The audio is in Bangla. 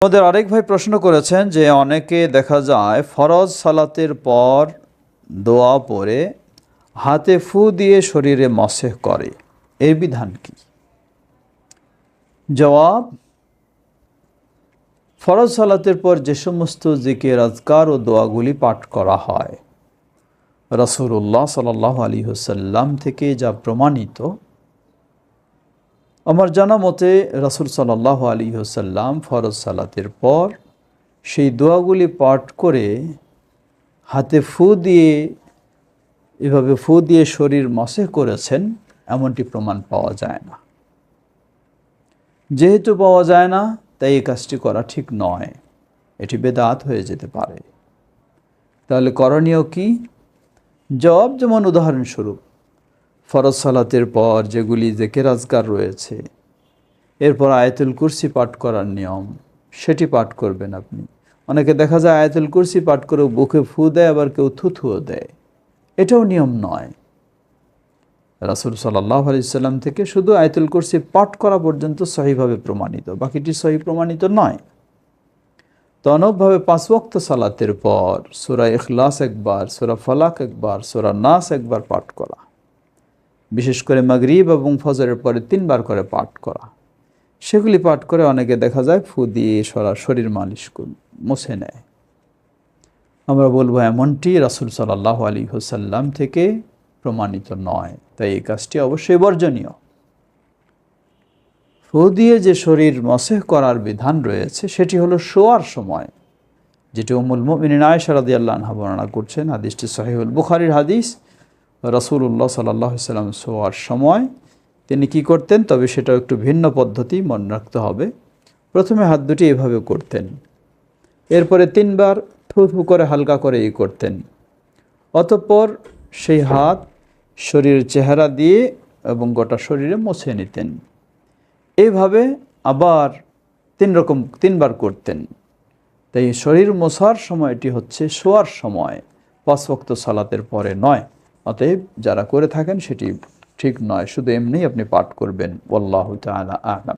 আমাদের আরেক ভাই প্রশ্ন করেছেন যে অনেকে দেখা যায় ফরজ সালাতের পর দোয়া পড়ে হাতে ফু দিয়ে শরীরে মসেহ করে, এর বিধান কি? জবাব, ফরজ সালাতের পর যে সমস্ত জিকির আজকার ও দোয়াগুলি পাঠ করা হয় রাসূলুল্লাহ সাল্লাল্লাহু আলাইহি ওয়াসাল্লাম থেকে যা প্রমাণিত, আমার জানা মতে রাসূল সাল্লাল্লাহু আলাইহি ওয়াসাল্লাম ফরজ সালাতের পর সেই দোয়াগুলি পাঠ করে হাতে ফু দিয়ে এভাবে ফু দিয়ে শরীর মসেহ করেছেন, এমনটি প্রমাণ পাওয়া যায় না। যেহেতু পাওয়া যায় না, তাই এই কাজটি করা ঠিক নয়, এটি বেদাত হয়ে যেতে পারে। তাহলে করণীয় কি? জবাব, যেমন উদাহরণস্বরূপ ফরজ সালাতের পর যেগুলি জিকির আজকার রয়েছে, এরপর আয়াতুল কুরসি পাঠ করার নিয়ম, সেটি পাঠ করবেন আপনি। অনেকে দেখা যায় আয়াতুল কুরসি পাঠ করে বুকে ফু দেয়, আবার কেউ থুথুও দেয়, এটাও নিয়ম নয়। রাসূল সাল্লাল্লাহু আলাইহি ওয়াসাল্লাম থেকে শুধু আয়াতুল কুরসি পাঠ করা পর্যন্ত সহিভাবে প্রমাণিত, বাকিটি সহি প্রমাণিত নয়। তনবভাবে 5 ওয়াক্ত সালাতের পর সূরা ইখলাস একবার, সূরা ফালাক একবার, সূরা নাস একবার পাঠ করা, বিশেষ করে মাগরিব এবং ফজরের পরে 3 বার করে পাঠ করা, সেগুলি পাঠ করে অনেকে দেখা যায় ফু দিয়ে শরীর মালিশ মুছে নেয়। আমরা বলবো এমনটি রাসূল সাল্লাল্লাহু আলাইহি ওয়াসাল্লাম থেকে প্রমাণিত নয়, তাই এই কাজটি অবশ্যই বর্জনীয়। ফু দিয়ে যে শরীর মসেহ করার বিধান রয়েছে সেটি হলো শোয়ার সময়, যেটি উম্মুল মুমিনিন আয়েশা রাদিয়াল্লাহু আনহা বর্ণনা করছেন। হাদিসটি সহিহুল বুখারীর হাদিস। রাসূলুল্লাহ সাল্লাল্লাহু আলাইহি ওয়াসাল্লাম শোয়ার সময় তিনি কি করতেন, তবে সেটাও একটু ভিন্ন পদ্ধতি মনে রাখতে হবে। প্রথমে হাত দুটি এভাবে করতেন, এরপরে 3 বার থু থু করে হালকা করে করতেন, অতঃপর সেই হাত শরীরের চেহারা দিয়ে এবং গোটা শরীরে মুছে নিতেন। এইভাবে আবার 3 বার করতেন। তাই শরীর মোছার সময়টি হচ্ছে শোয়ার সময়, 5 ওয়াক্ত সালাতের পরে নয়। অতএব যারা করে থাকেন সেটি ঠিক নয়, শুধু এমনি আপনি পাঠ করবেন। আল্লাহু তাআলা আ'লাম।